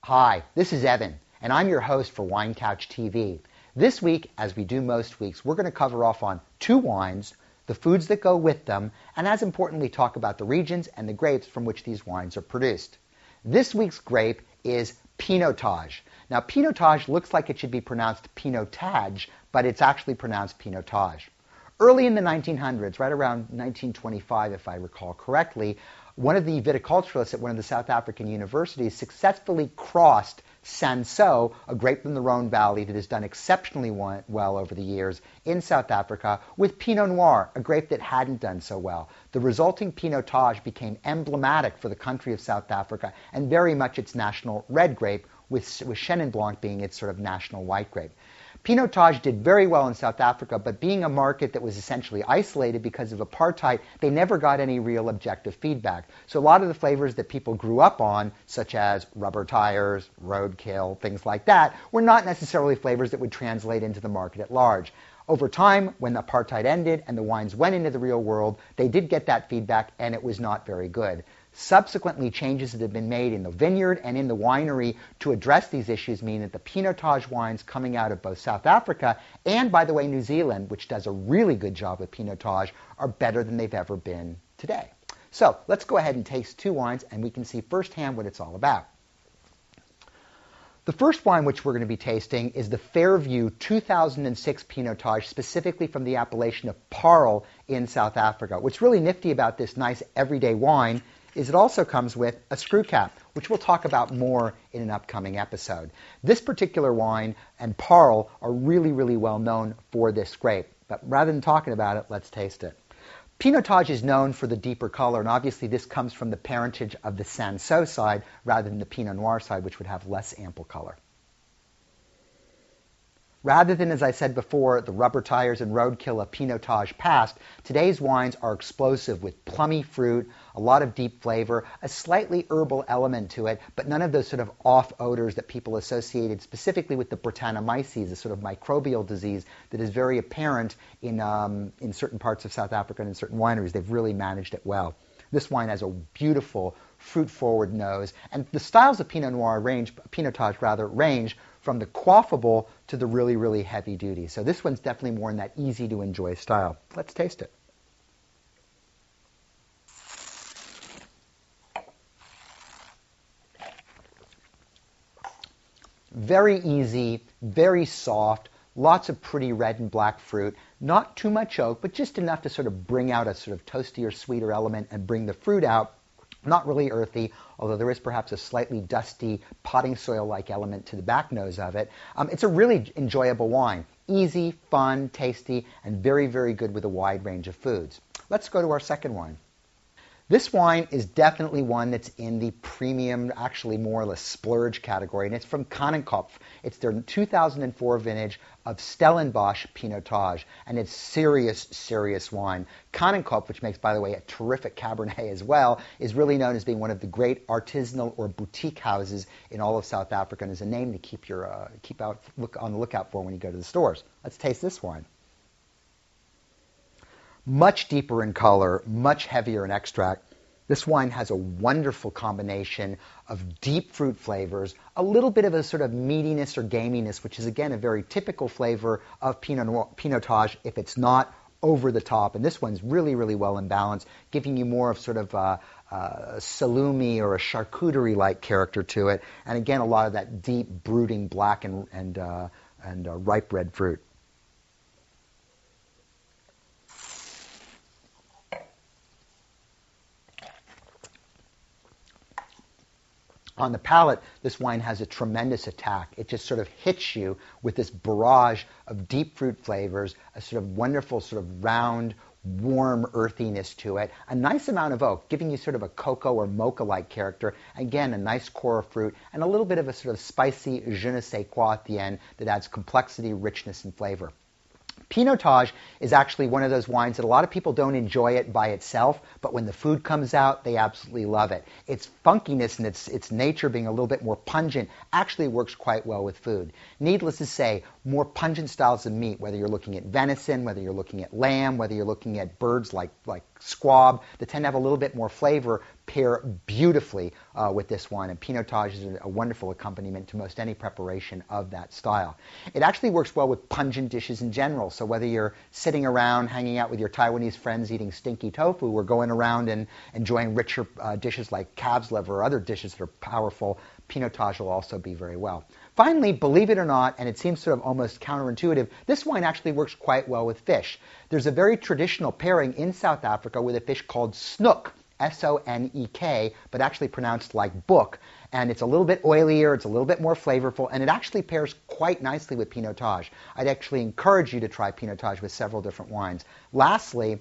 Hi, this is Evan, and I'm your host for Wine Couch TV. This week, as we do most weeks, we're going to cover off on two wines, the foods that go with them, and as importantly, talk about the regions and the grapes from which these wines are produced. This week's grape is Pinotage. Now, Pinotage looks like it should be pronounced Pinotage, but it's actually pronounced Pinotage. Early in the 1900s, right around 1925, if I recall correctly, one of the viticulturists at one of the South African universities successfully crossed Sansot, a grape from the Rhone Valley that has done exceptionally well over the years in South Africa, with Pinot Noir, a grape that hadn't done so well. The resulting Pinotage became emblematic for the country of South Africa and very much its national red grape, with Chenin Blanc being its sort of national white grape. Pinotage did very well in South Africa, but being a market that was essentially isolated because of apartheid, they never got any real objective feedback. So a lot of the flavors that people grew up on, such as rubber tires, roadkill, things like that, were not necessarily flavors that would translate into the market at large. Over time, when apartheid ended and the wines went into the real world, they did get that feedback, and it was not very good. Subsequently, changes that have been made in the vineyard and in the winery to address these issues mean that the Pinotage wines coming out of both South Africa and, by the way, New Zealand, which does a really good job with Pinotage, are better than they've ever been today. So let's go ahead and taste two wines, and we can see firsthand what it's all about. The first wine which we're going to be tasting is the Fairview 2006 Pinotage, specifically from the appellation of Paarl in South Africa. What's really nifty about this nice everyday wine is it also comes with a screw cap, which we'll talk about more in an upcoming episode. This particular wine and Paarl are really, really well known for this grape. But rather than talking about it, let's taste it. Pinotage is known for the deeper color, and obviously this comes from the parentage of the Sansot side rather than the Pinot Noir side, which would have less ample color. Rather than, as I said before, the rubber tires and roadkill of Pinotage past, today's wines are explosive with plummy fruit, a lot of deep flavor, a slightly herbal element to it, but none of those sort of off odors that people associated specifically with the Brettanomyces, a sort of microbial disease that is very apparent in certain parts of South Africa and in certain wineries. They've really managed it well. This wine has a beautiful fruit-forward nose, and the styles of Pinotage range from the quaffable to the really, really heavy duty. So this one's definitely more in that easy-to-enjoy style. Let's taste it. Very easy, very soft, lots of pretty red and black fruit, not too much oak, but just enough to sort of bring out a sort of toasty or sweeter element and bring the fruit out. Not really earthy, although there is perhaps a slightly dusty potting soil-like element to the back nose of it. It's a really enjoyable wine. Easy, fun, tasty, and very, very good with a wide range of foods. Let's go to our second wine. This wine is definitely one that's in the premium, actually more or less splurge category, and it's from Kanonkop. It's their 2004 vintage of Stellenbosch Pinotage, and it's serious, serious wine. Kanonkop, which makes, by the way, a terrific Cabernet as well, is really known as being one of the great artisanal or boutique houses in all of South Africa, and is a name to keep on the lookout for when you go to the stores. Let's taste this wine. Much deeper in color, much heavier in extract. This wine has a wonderful combination of deep fruit flavors, a little bit of a sort of meatiness or gaminess, which is again a very typical flavor of Pinotage if it's not over the top. And this one's really, really well in balance, giving you more of sort of a salumi or a charcuterie-like character to it. And again, a lot of that deep, brooding black and ripe red fruit. On the palate, this wine has a tremendous attack. It just sort of hits you with this barrage of deep fruit flavors, a sort of wonderful sort of round, warm earthiness to it, a nice amount of oak, giving you sort of a cocoa or mocha-like character. Again, a nice core of fruit, and a little bit of a sort of spicy je ne sais quoi at the end that adds complexity, richness, and flavor. Pinotage is actually one of those wines that a lot of people don't enjoy it by itself, but when the food comes out, they absolutely love it. Its funkiness and its nature being a little bit more pungent actually works quite well with food. Needless to say, more pungent styles of meat, whether you're looking at venison, whether you're looking at lamb, whether you're looking at birds like squab that tend to have a little bit more flavor pair beautifully with this wine, and Pinotage is a wonderful accompaniment to most any preparation of that style. It actually works well with pungent dishes in general, so whether you're sitting around hanging out with your Taiwanese friends eating stinky tofu or going around and enjoying richer dishes like calf's liver or other dishes that are powerful, Pinotage will also be very well. Finally, believe it or not, and it seems sort of almost counterintuitive, this wine actually works quite well with fish. There's a very traditional pairing in South Africa with a fish called snoek, S-O-N-E-K, but actually pronounced like book. And it's a little bit oilier, it's a little bit more flavorful, and it actually pairs quite nicely with Pinotage. I'd actually encourage you to try Pinotage with several different wines. Lastly,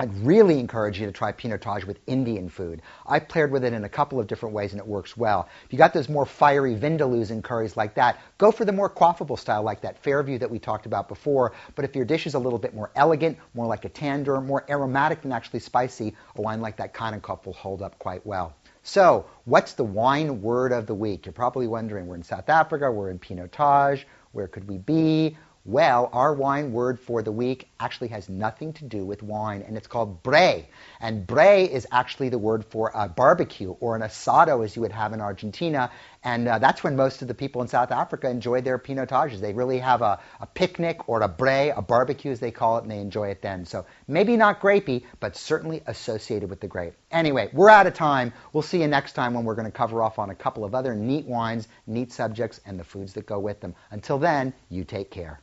I'd really encourage you to try Pinotage with Indian food. I've paired with it in a couple of different ways and it works well. If you got those more fiery vindaloos and curries like that, go for the more quaffable style like that Fairview that we talked about before. But if your dish is a little bit more elegant, more like a tandoor, more aromatic than actually spicy, a wine like that Kanonkop will hold up quite well. So, what's the wine word of the week? You're probably wondering, we're in South Africa, we're in Pinotage, where could we be? Well, our wine word for the week actually has nothing to do with wine, and it's called braai. And braai is actually the word for a barbecue, or an asado as you would have in Argentina. And that's when most of the people in South Africa enjoy their Pinotages. They really have a picnic or a braai, a barbecue as they call it, and they enjoy it then. So maybe not grapey, but certainly associated with the grape. Anyway, we're out of time. We'll see you next time when we're going to cover off on a couple of other neat wines, neat subjects, and the foods that go with them. Until then, you take care.